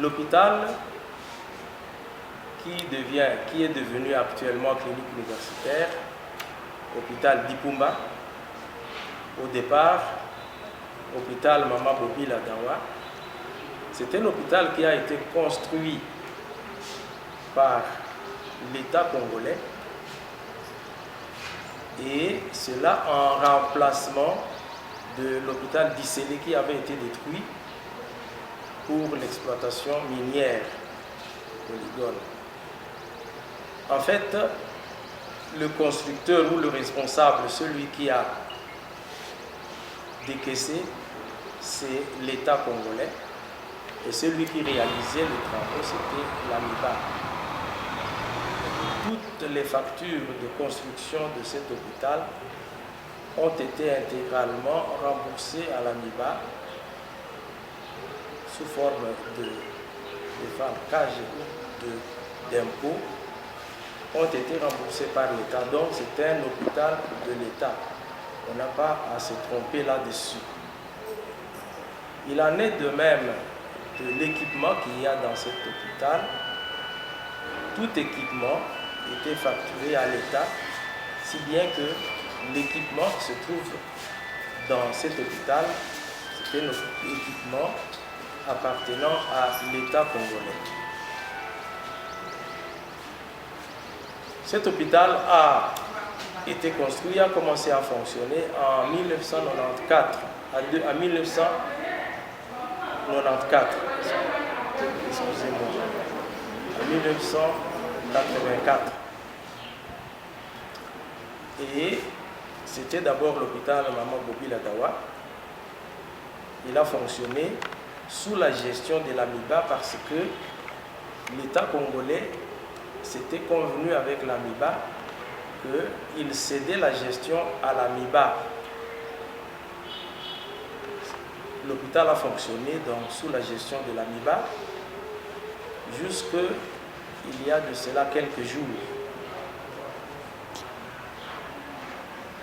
L'hôpital qui est devenu actuellement clinique universitaire, hôpital d'Ipumba, au départ, hôpital Mama Bobila Dawa, c'est un hôpital qui a été construit par l'État congolais et cela en remplacement de l'hôpital d'Issélé qui avait été détruit pour l'exploitation minière polygone. En fait, le constructeur ou le responsable, celui qui a décaissé, c'est l'État congolais et celui qui réalisait les travaux, c'était l'AMIBA. Toutes les factures de construction de cet hôpital ont été intégralement remboursées à l'AMIBA sous forme de francages d'impôts, ont été remboursés par l'État. Donc c'est un hôpital de l'État. On n'a pas à se tromper là-dessus. Il en est de même de l'équipement qu'il y a dans cet hôpital. Tout équipement était facturé à l'État, si bien que l'équipement qui se trouve dans cet hôpital, c'était un équipement appartenant à l'État congolais. Cet hôpital a été construit, a commencé à fonctionner en 1994, à 1994, excusez-moi, en 1984. Et c'était d'abord l'hôpital Mama Bobila Dawa. Il a fonctionné sous la gestion de l'AMIBA parce que l'État congolais s'était convenu avec l'AMIBA qu'il cédait la gestion à l'AMIBA. L'hôpital a fonctionné donc sous la gestion de l'AMIBA jusqu'il y a de cela quelques jours.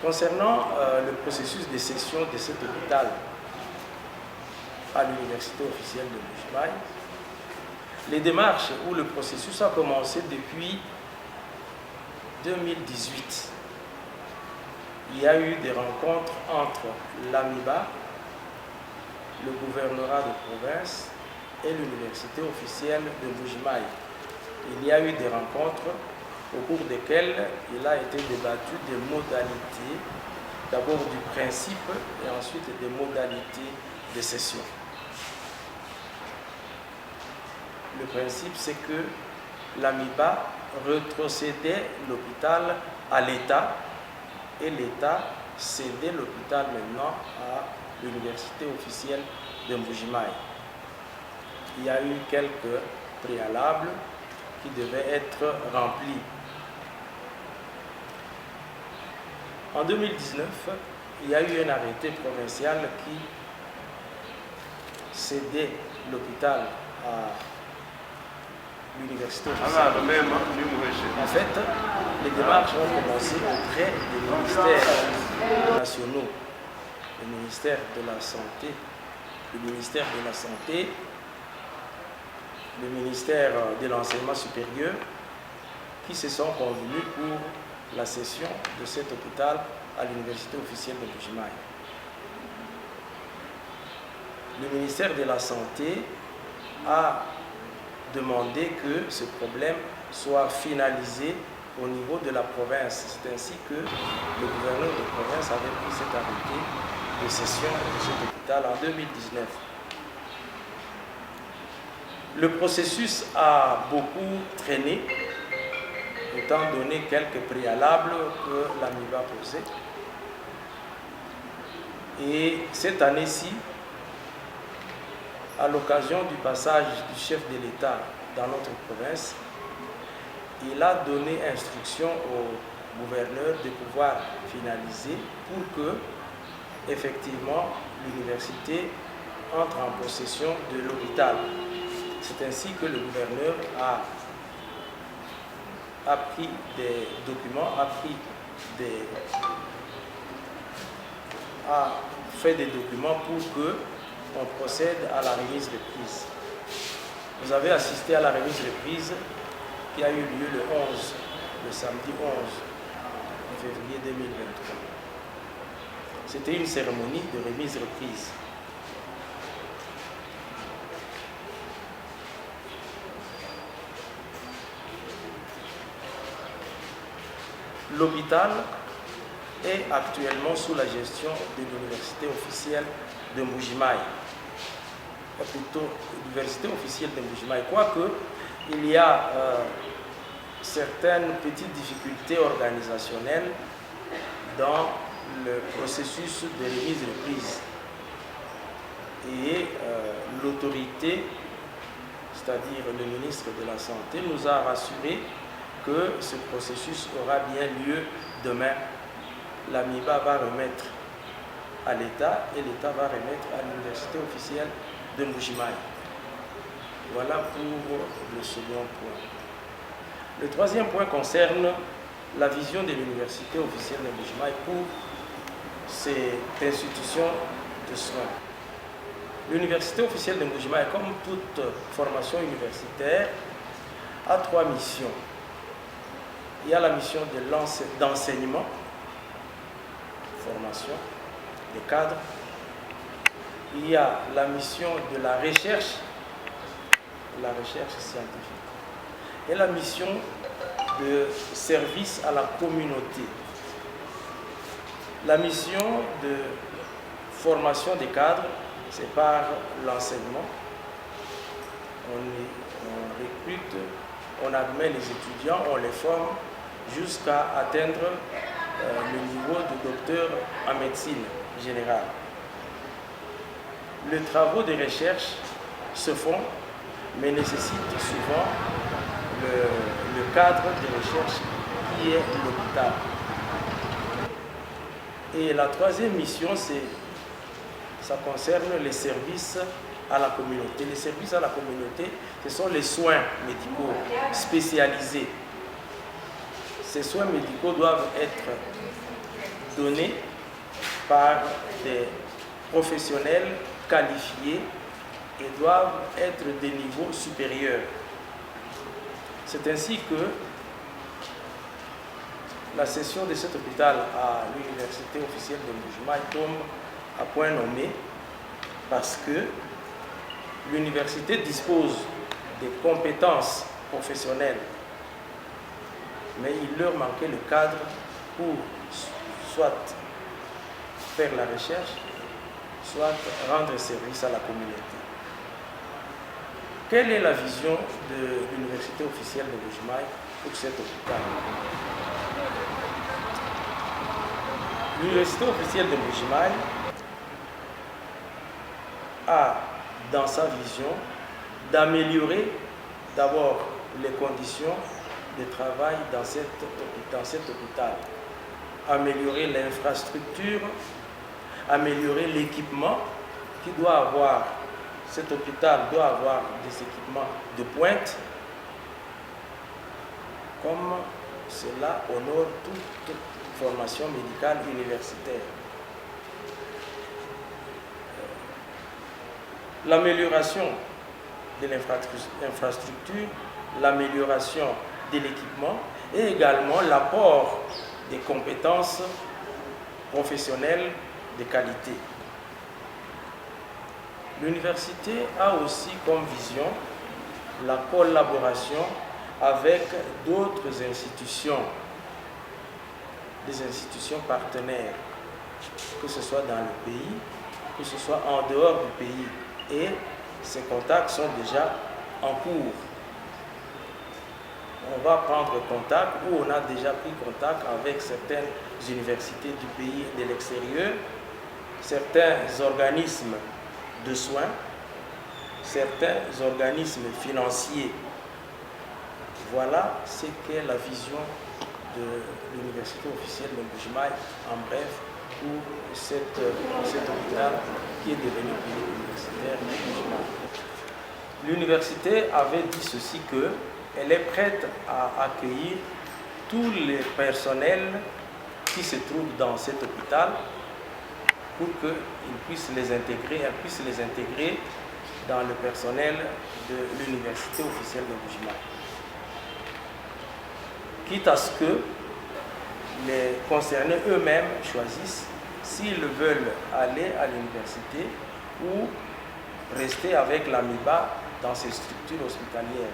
Concernant le processus de cession de cet hôpital à l'université officielle de Mbuji-Mayi, les démarches ou le processus a commencé depuis 2018. Il y a eu des rencontres entre l'AMIBA, le gouvernorat de province et l'université officielle de Mbuji-Mayi. Il y a eu des rencontres au cours desquelles il a été débattu des modalités, d'abord du principe et ensuite des modalités de cession. Le principe, c'est que l'AMIBA retrocédait l'hôpital à l'État et l'État cédait l'hôpital maintenant à l'université officielle de Mbuji-Mayi. Il y a eu quelques préalables qui devaient être remplis. En 2019, il y a eu un arrêté provincial qui cédait l'hôpital à l'université officielle. En fait, les démarches ont commencé auprès des ministères nationaux, le ministère de la Santé, le ministère de la Santé, le ministère de l'Enseignement supérieur, qui se sont convenus pour la cession de cet hôpital à l'université officielle de Mbuji-Mayi. Le ministère de la Santé a demandé que ce problème soit finalisé au niveau de la province. C'est ainsi que le gouverneur de province avait pris cet arrêté de cession de cet hôpital en 2019. Le processus a beaucoup traîné, étant donné quelques préalables que l'AMIBA posait. Et cette année-ci, à l'occasion du passage du chef de l'État dans notre province, il a donné instruction au gouverneur de pouvoir finaliser pour que, effectivement, l'université entre en possession de l'hôpital. C'est ainsi que le gouverneur a pris des documents, a fait des documents pour que on procède à la remise de prise. Vous avez assisté à la remise reprise qui a eu lieu le samedi 11 février 2023. C'était une cérémonie de remise reprise. L'hôpital est actuellement sous la gestion de l'université officielle de Mbuji-Mayi. Plutôt l'université officielle de Mbuji-Mayi, quoique il y a certaines petites difficultés organisationnelles dans le processus de remise reprise. Et l'autorité, c'est-à-dire le ministre de la Santé, nous a rassuré que ce processus aura bien lieu demain. L'AMIBA va remettre à l'État et l'État va remettre à l'université officielle de Mbuji-Mayi. Voilà pour le second point. Le troisième point concerne la vision de l'université officielle de Mbuji-Mayi pour cette institution de soins. L'université officielle de Mbuji-Mayi, comme toute formation universitaire, a trois missions. Il y a la mission d'enseignement, formation des cadres. Il y a la mission de la recherche scientifique. Et la mission de service à la communauté. La mission de formation des cadres, c'est par l'enseignement. On recrute, on admet les étudiants, on les forme jusqu'à atteindre le niveau de docteur en médecine générale. Les travaux de recherche se font, mais nécessitent souvent le cadre de recherche qui est l'hôpital. Et la troisième mission, ça concerne les services à la communauté. Les services à la communauté, ce sont les soins médicaux spécialisés. Ces soins médicaux doivent être donnés par des professionnels qualifiés et doivent être des niveaux supérieurs. C'est ainsi que la cession de cet hôpital à l'université officielle de Mbuji-Mayi tombe à point nommé parce que l'université dispose des compétences professionnelles, mais il leur manquait le cadre pour soit faire la recherche, soit rendre service à la communauté. Quelle est la vision de l'université officielle de Mbuji-Mayi pour cet hôpital? L'université officielle de Mbuji-Mayi a dans sa vision d'améliorer d'abord les conditions de travail dans cet hôpital, améliorer l'infrastructure, améliorer l'équipement qui doit avoir. Cet hôpital doit avoir des équipements de pointe, comme cela honore toute formation médicale universitaire. L'amélioration de l'infrastructure, l'amélioration de l'équipement et également l'apport des compétences professionnelles de qualité. L'université a aussi comme vision la collaboration avec d'autres institutions, des institutions partenaires, que ce soit dans le pays, que ce soit en dehors du pays. Et ces contacts sont déjà en cours. On va prendre contact ou on a déjà pris contact avec certaines universités du pays et de l'extérieur, certains organismes de soins, certains organismes financiers. Voilà ce qu'est la vision de l'université officielle de Mbuji-Mayi en bref pour cet hôpital qui est devenu universitaire de Mbuji-Mayi. L'université avait dit ceci qu'elle est prête à accueillir tous les personnels qui se trouvent dans cet hôpital pour qu'ils puissent les intégrer, dans le personnel de l'université officielle de Buji-Mayi. Quitte à ce que les concernés eux-mêmes choisissent s'ils veulent aller à l'université ou rester avec l'AMIBA dans ces structures hospitalières.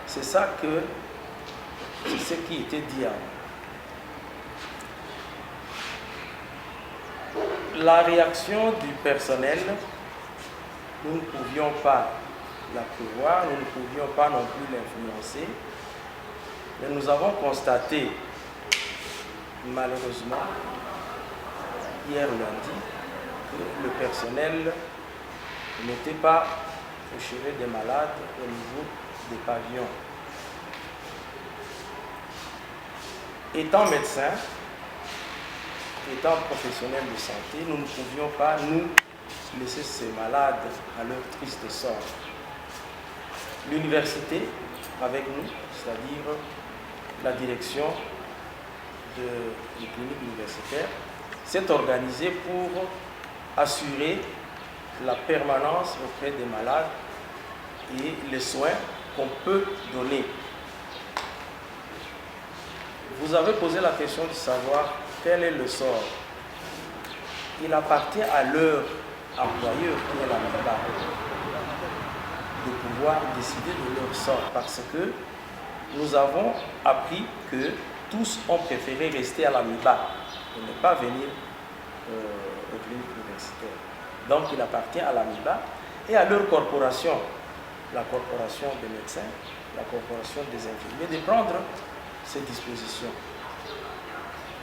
C'est ça que c'est ce qui était dit avant. La réaction du personnel, nous ne pouvions pas la prévoir, nous ne pouvions pas non plus l'influencer, mais nous avons constaté, malheureusement, hier lundi, que le personnel n'était pas au chevet des malades au niveau des pavillons. Étant médecin, étant professionnel de santé, nous ne pouvions pas nous laisser ces malades à leur triste sort. L'université, avec nous, c'est-à-dire la direction de clinique universitaire, s'est organisée pour assurer la permanence auprès des malades et les soins qu'on peut donner. Vous avez posé la question de savoir quel est le sort. Il appartient à leur employeur, qui est la MIBA, de pouvoir décider de leur sort, parce que nous avons appris que tous ont préféré rester à la MIBA et ne pas venir aux cliniques universitaires. Donc il appartient à la MIBA et à leur corporation, la corporation des médecins, la corporation des infirmiers, de prendre ces dispositions.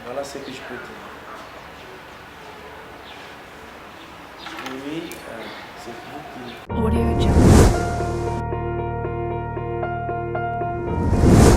Voilà ce que je peux dire. Oui, c'est vous qui...